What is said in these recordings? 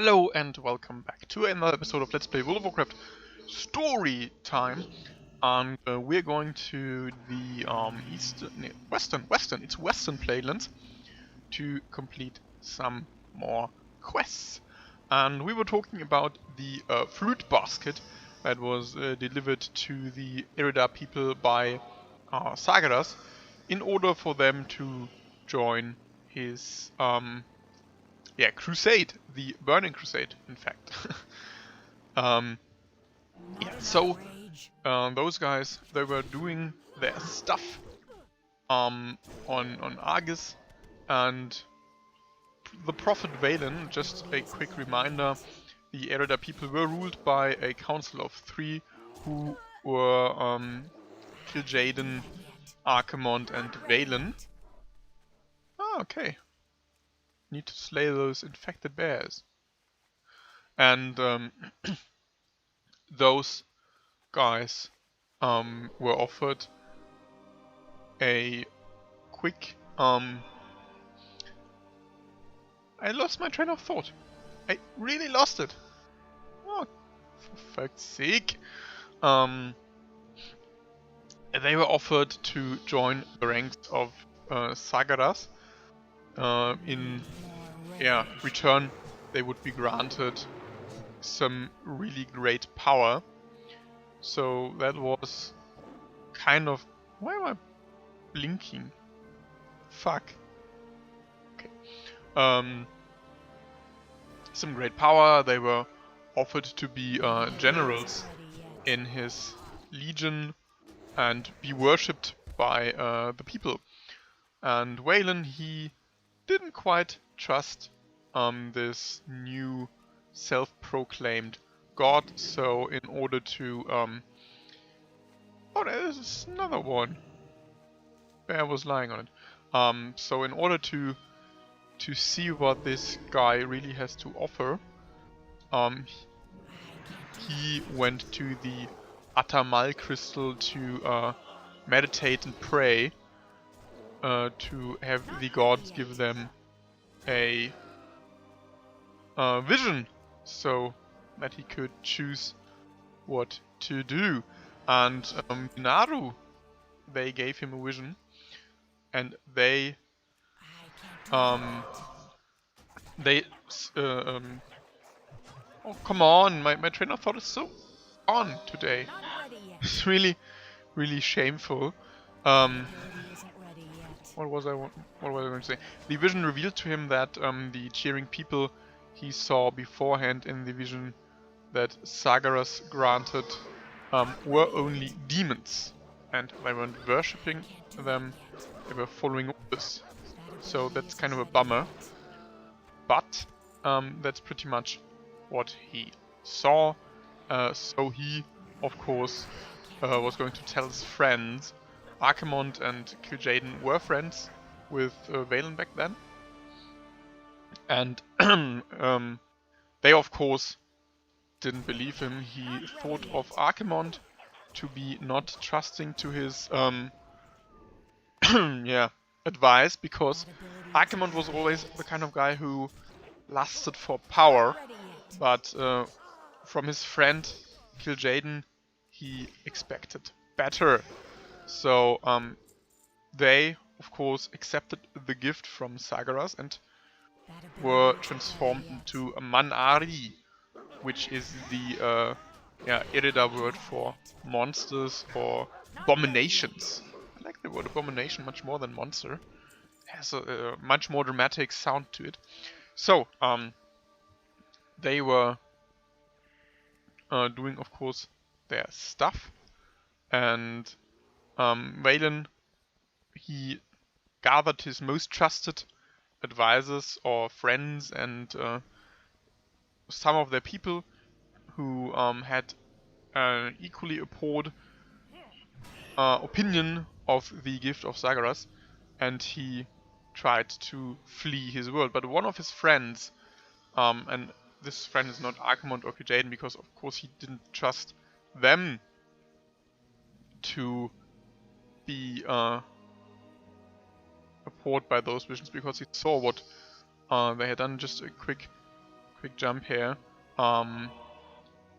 Hello and welcome back to another episode of Let's Play World of Warcraft Storytime, and we're going to the western Playlands to complete some more quests. And we were talking about the fruit basket that was delivered to the Irida people by Sagaras in order for them to join his crusade, the Burning Crusade, in fact. So those guys, they were doing their stuff on Argus, and the Prophet Valen, just a quick reminder, the Erida people were ruled by a council of 3 who were Kil'Jaeden, Archimonde and Valen. Ah, okay. Need to slay those infected bears. And those guys were offered a quick I lost my train of thought. I really lost it. Oh, for fuck's sake. They were offered to join the ranks of Sagaras. In return, they would be granted some really great power. So that was kind of... Why am I blinking? Fuck. Okay. Some great power. They were offered to be generals in his legion and be worshipped by the people. And Wayland, he didn't quite trust this new self-proclaimed god, so in order to oh, there's another one. Bear was lying on it. So in order to see what this guy really has to offer, he went to the Atamal crystal to meditate and pray, to have the gods give them a vision, so that he could choose what to do. And Naru, they gave him a vision, and they oh, come on, my train of thought is so on today. It's really shameful. What was I going to say? The vision revealed to him that the cheering people he saw beforehand in the vision that Sagaras granted were only demons, and they weren't worshipping them, they were following orders. So that's kind of a bummer, but that's pretty much what he saw. So he, of course, was going to tell his friends. Archimonde and Kil'Jaeden were friends with Valen back then, and they, of course, didn't believe him. He thought of Archimonde to be not trusting to his advice, because Archimonde was always the kind of guy who lusted for power, but from his friend Kil'Jaeden he expected better. So they, of course, accepted the gift from Sagaras and were transformed into a Man'ari, which is the Irida word for monsters or abominations. I like the word abomination much more than monster. It has a much more dramatic sound to it. So they were doing, of course, their stuff, and Valen, he gathered his most trusted advisors or friends and some of their people who had an equally abhorred opinion of the gift of Sagaras, and he tried to flee his world. But one of his friends, and this friend is not Archimonde or Kil'Jaeden, because of course he didn't trust them to be abhorred by those visions, because he saw what they had done. Just a quick quick jump here.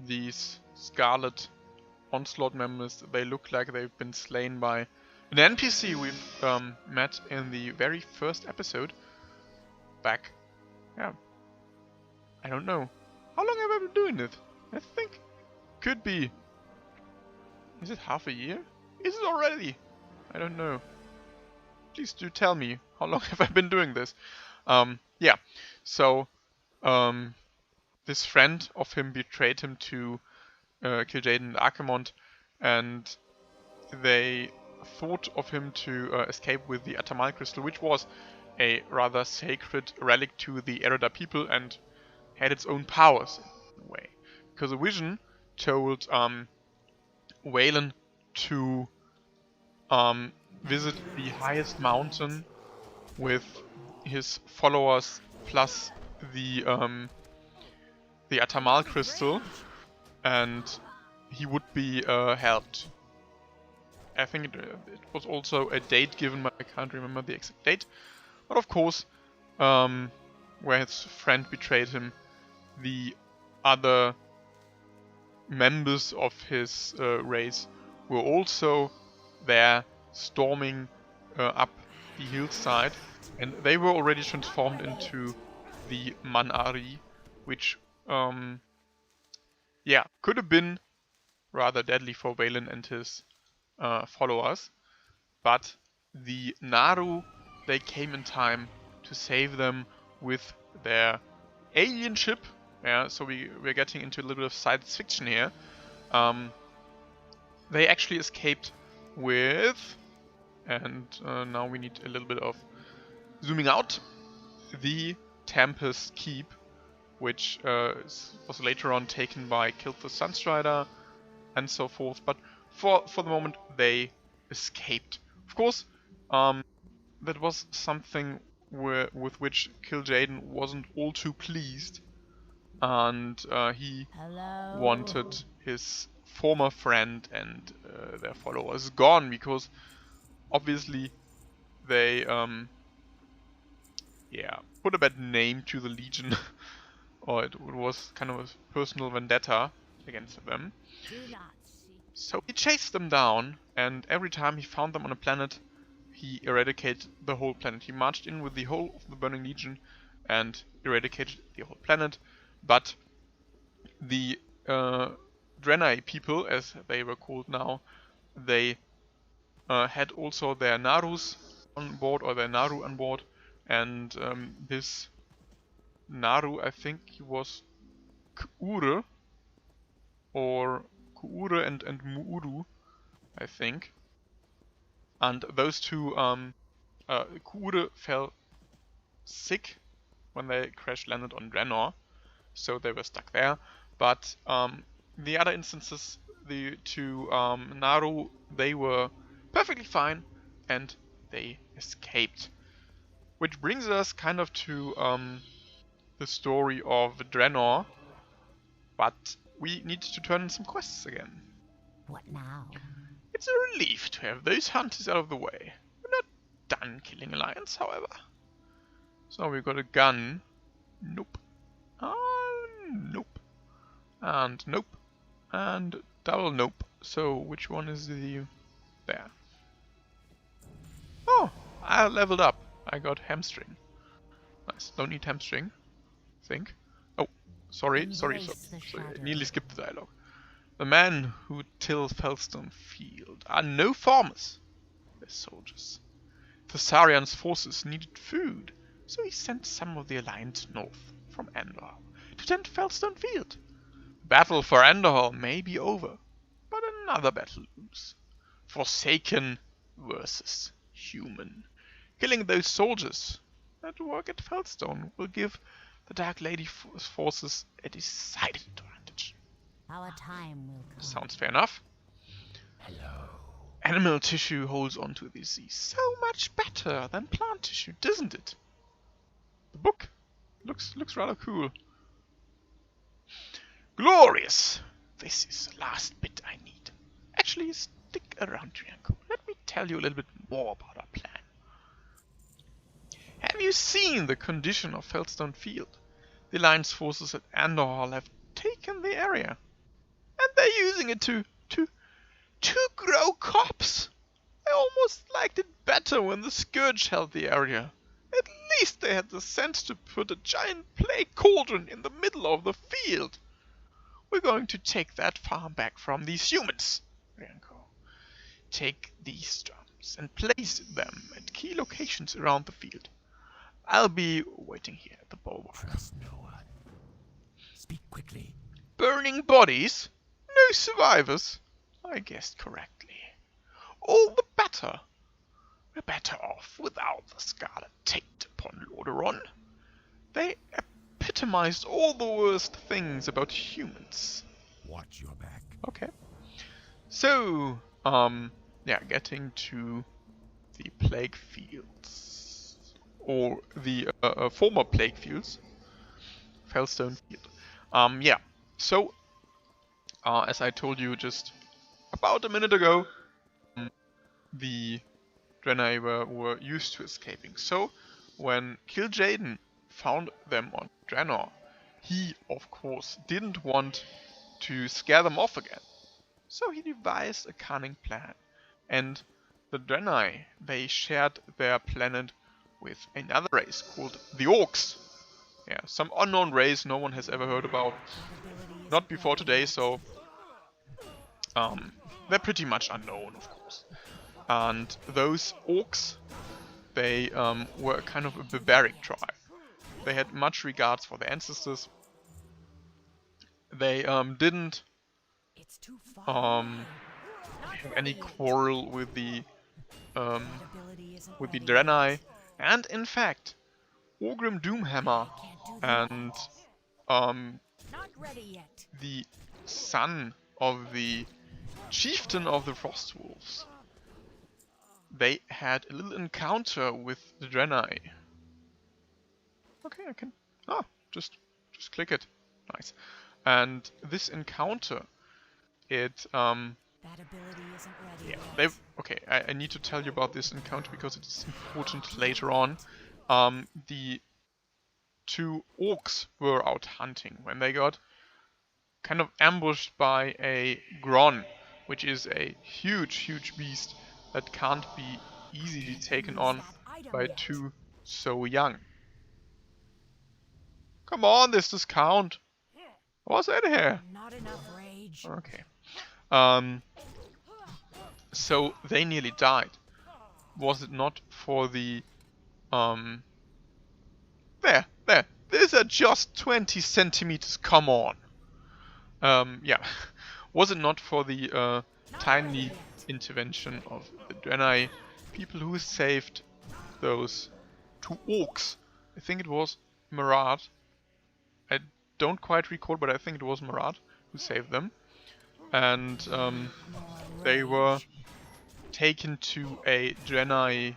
These Scarlet Onslaught members, they look like they've been slain by an NPC we've met in the very first episode. Back, yeah, I don't know. How long have I been doing it? I think could be. Is it half a year? Is it already? I don't know. Please do tell me, how long have I been doing this? Yeah, so this friend of him betrayed him to Kil'Jaeden and Archimonde, and they thought of him to escape with the Atamal crystal, which was a rather sacred relic to the Ereda people and had its own powers in a way. Because a vision told Waylon to visit the highest mountain with his followers plus the Atamal crystal, and he would be helped. I think it was also a date given, but I can't remember the exact date. But of course, where his friend betrayed him, the other members of his race were also there, storming up the hillside, and they were already transformed into the Man'ari, which yeah, could have been rather deadly for Waylon and his followers, but the Naru, they came in time to save them with their alien ship. Yeah, so we're getting into a little bit of science fiction here. They actually escaped with, and now we need a little bit of zooming out, the Tempest Keep, which was later on taken by Kil'Jaeden Sunstrider and so forth. But for the moment, they escaped. Of course, that was something with which Kil'Jaeden wasn't all too pleased, and he wanted his former friend and their followers gone, because obviously they yeah, put a bad name to the Legion, or it was kind of a personal vendetta against them. So he chased them down, and every time he found them on a planet, he eradicated the whole planet. He marched in with the whole of the Burning Legion and eradicated the whole planet. But the Draenei people, as they were called now, they had also their Narus on board, or their Naru on board, and this Naru, I think he was Ku'ure, or Ku'ure and Mu'uru, I think. And those two, Ku'ure fell sick when they crash landed on Draenor, so they were stuck there. But the other instances, the two Naru, they were perfectly fine and they escaped. Which brings us kind of to the story of Draenor, but we need to turn in some quests again. What now? It's a relief to have those hunters out of the way. We're not done killing Alliance, however. So we got a gun. Nope. Nope. And nope. And double nope. So which one is the... there. Oh! I leveled up. I got hamstring. Nice. Don't need hamstring. I think. Oh, sorry. I nearly skipped the dialogue. The men who till Felstone Field are no farmers. They're soldiers. Thessarian's forces needed food, so he sent some of the Alliance north from Endor to tend Felstone Field. The battle for Endor may be over, but another battle looms. Forsaken versus human. Killing those soldiers that work at Felstone will give the Dark Lady forces a decided advantage. Our time will come. Sounds fair enough. Hello. Animal tissue holds on to the disease so much better than plant tissue, doesn't it? The book looks rather cool. Glorious! This is the last bit I need. Actually, stick around, Trianko. Let me tell you a little bit more about our plan. Have you seen the condition of Felstone Field? the Alliance forces at Andorhal have taken the area. And they're using it to grow crops. I almost liked it better when the Scourge held the area. At least they had the sense to put a giant plague cauldron in the middle of the field. We're going to take that farm back from these humans. Rianko. Take these drums and place them at key locations around the field. I'll be waiting here at the bulwark. Trust no one. Speak quickly. Burning bodies? No survivors? I guessed correctly. All the better. We're better off without the Scarlet Taint upon Lordaeron. They epitomized all the worst things about humans. Watch your back. Okay. So, yeah, getting to the Plague Fields. Or the former Plague Fields. Fellstone Field. Yeah, so, as I told you just about a minute ago, the Draenei were used to escaping. So, when Kil'Jaeden found them on Draenor, he, of course, didn't want to scare them off again. So he devised a cunning plan. And the Draenei, they shared their planet with another race called the Orcs. Yeah, some unknown race no one has ever heard about. Not before today, so they're pretty much unknown, of course. And those Orcs, they were kind of a barbaric tribe. They had much regards for their ancestors. They didn't have any quarrel with the Draenei, and in fact, Orgrim Doomhammer and the son of the chieftain of the Frostwolves, they had a little encounter with the Draenei. Okay, I can just click it. Nice. And this encounter, it okay, I need to tell you about this encounter because it is important later on. The two orcs were out hunting when they got kind of ambushed by a Gron, which is a huge beast that can't be easily taken on by two so young. Come on, this does count. What's in here? Not enough rage. Okay. So they nearly died. Was it not for the there. These are just 20 centimeters. Come on. Yeah. Was it not for the tiny intervention of the Draenei people who saved those two orcs? I think it was Marat. I don't quite recall, but I think it was Marat who saved them. And they were taken to a Draenei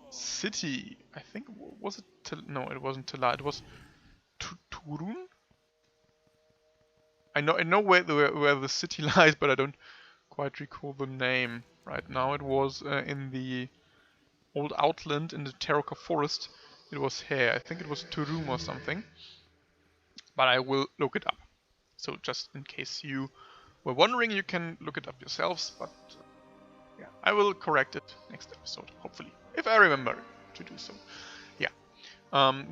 city. I think, was it no, it wasn't Tala, it was Turun? I know where the city lies, but I don't quite recall the name right now. It was in the old Outland in the Terraka forest. It was here. I think it was Turum or something. But I will look it up. So just in case you were wondering, you can look it up yourselves. But yeah, I will correct it next episode, hopefully, if I remember to do so. Yeah,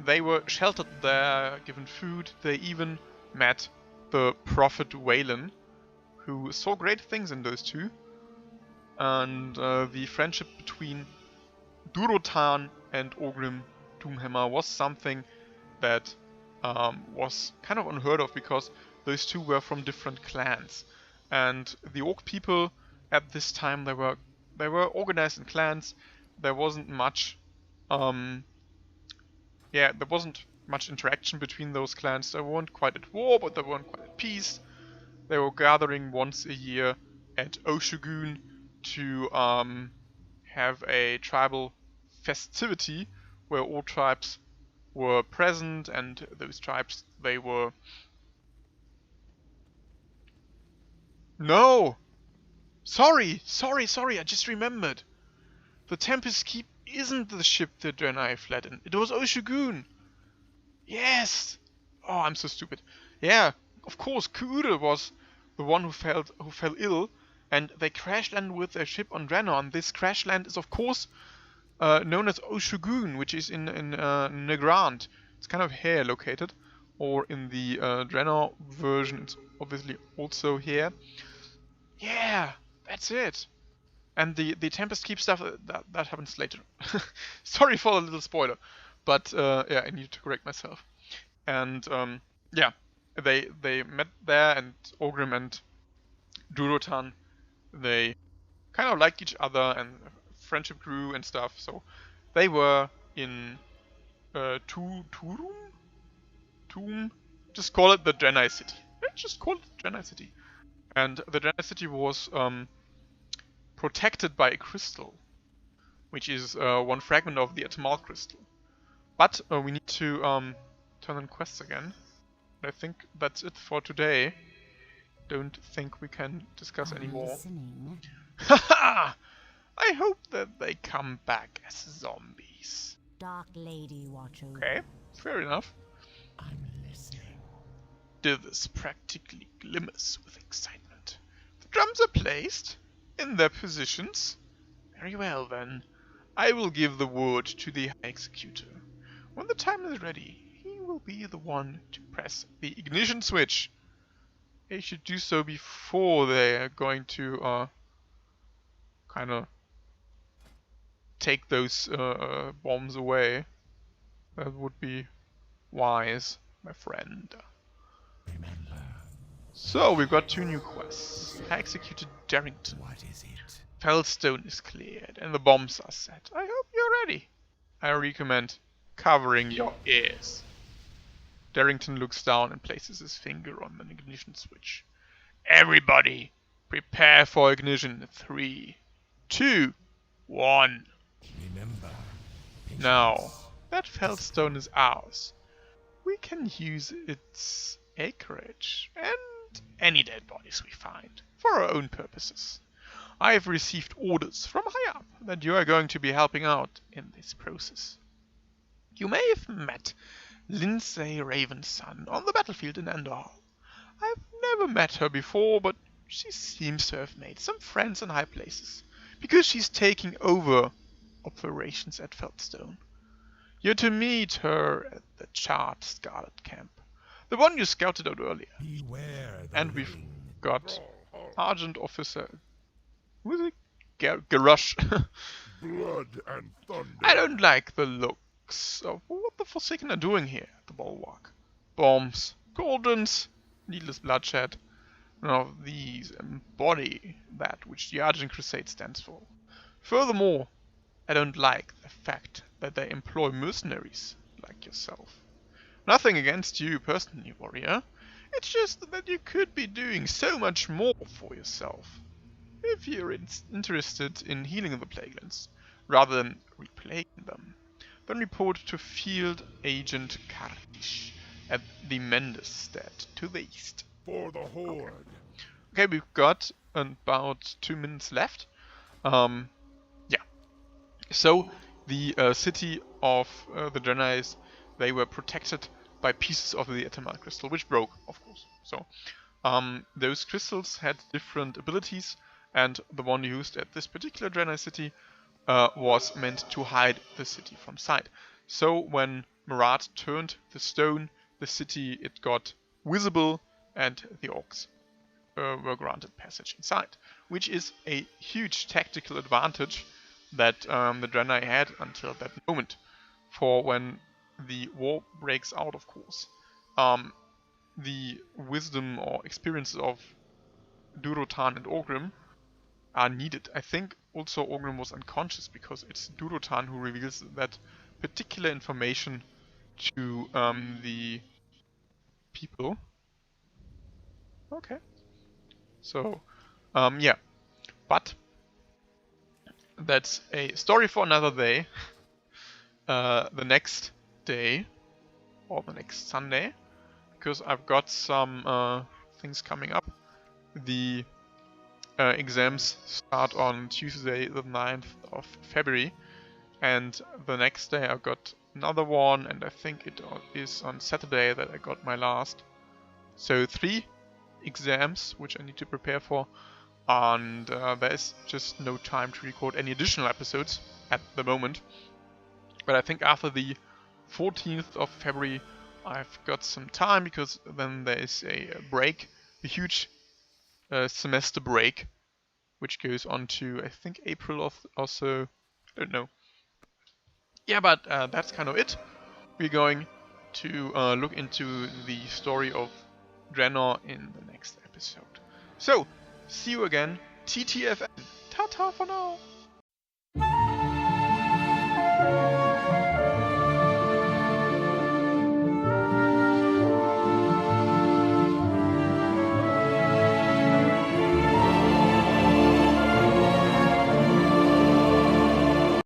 they were sheltered there, given food. They even met the prophet Waylon, who saw great things in those two. And the friendship between Durotan and Orgrim Doomhammer was something that was kind of unheard of, because those two were from different clans, and the Orc people at this time, they were organized in clans. There wasn't much there wasn't much interaction between those clans. They weren't quite at war, but they weren't quite at peace. They were gathering once a year at Oshugun to have a tribal festivity where all tribes were present, and those tribes, they were... No! Sorry, I just remembered. The Tempest Keep isn't the ship that Draenei fled in. It was Oshugun. Yes! Oh, I'm so stupid. Yeah, of course, Kil'Jaeden was the one who fell ill, and they crash landed with their ship on Draenor. And this crash land is, of course, known as Oshugun, which is in Nagrand. It's kind of here located, or in the Draenor version, it's obviously also here. Yeah, that's it. And the Tempest Keep stuff, that happens later. Sorry for the little spoiler, but yeah, I need to correct myself. And yeah, they met there, and Ogrim and Durotan, they kind of liked each other, and friendship grew and stuff. So they were in Toom. Just call it the Draenei City. Just call it the Draenei City. And the Draenei City was protected by a crystal, which is one fragment of the Eternal crystal. But we need to turn on quests again. I think that's it for today. Don't think we can discuss anymore. Haha! I hope that they come back as zombies. Dark Lady watch over. Okay, fair enough. I'm listening. Dithers practically glimmers with excitement. The drums are placed in their positions. Very well then. I will give the word to the High Executor. When the time is ready, he will be the one to press the ignition switch. They should do so before they are going to kind of take those bombs away. That would be wise, my friend. Remember. So we've got 2 new quests. I executed Darrington. What is it? Fellstone is cleared and the bombs are set. I hope you're ready. I recommend covering your ears. Darrington looks down and places his finger on the ignition switch. Everybody, prepare for ignition. 3, 2, 1. Remember. Now, that Fellstone is ours. We can use its acreage and any dead bodies we find for our own purposes. I have received orders from high up that you are going to be helping out in this process. You may have met Lindsay Ravensun on the battlefield in Endor. I've never met her before, but she seems to have made some friends in high places, because she's taking over operations at Fellstone. You're to meet her at the Charred Scarlet camp, the one you scouted out earlier. Beware the And we've ring. got Sergeant Officer... Who is it? Garush. Blood and thunder. I don't like the looks of what the Forsaken are doing here at the Bulwark. Bombs, cauldrons, needless bloodshed. None of these embody that which the Argent Crusade stands for. Furthermore, I don't like the fact that they employ mercenaries like yourself. Nothing against you personally, warrior. It's just that you could be doing so much more for yourself. If you're interested in healing the Plaguelands, rather than replaguing them, then report to Field Agent Kardish at the Mendestead to the east. For the Horde. Okay, we've got about 2 minutes left. Yeah. So, the city of the Draenei, they were protected by pieces of the Eternal crystal, which broke, of course. So, those crystals had different abilities, and the one used at this particular Draenei city was meant to hide the city from sight. So when Marat turned the stone, the city, it got visible, and the orcs were granted passage inside, which is a huge tactical advantage that the Draenei had until that moment. For when the war breaks out, of course, the wisdom or experiences of Durotan and Ogrim are needed. I think also Ogrim was unconscious because it's Durotan who reveals that particular information to the people. Okay. So, yeah. But that's a story for another day. The next day, or the next Sunday, because I've got some things coming up. The exams start on Tuesday the 9th of February, and the next day I've got another one, and I think it is on Saturday that I got my last. So 3 exams which I need to prepare for, and there's just no time to record any additional episodes at the moment. But I think after the 14th of February I've got some time, because then there is a break, a huge semester break, which goes on to I think April or so. I don't know. Yeah, but that's kind of it. We're going to look into the story of Draenor in the next episode. So, see you again. TTFN. Ta-ta for now.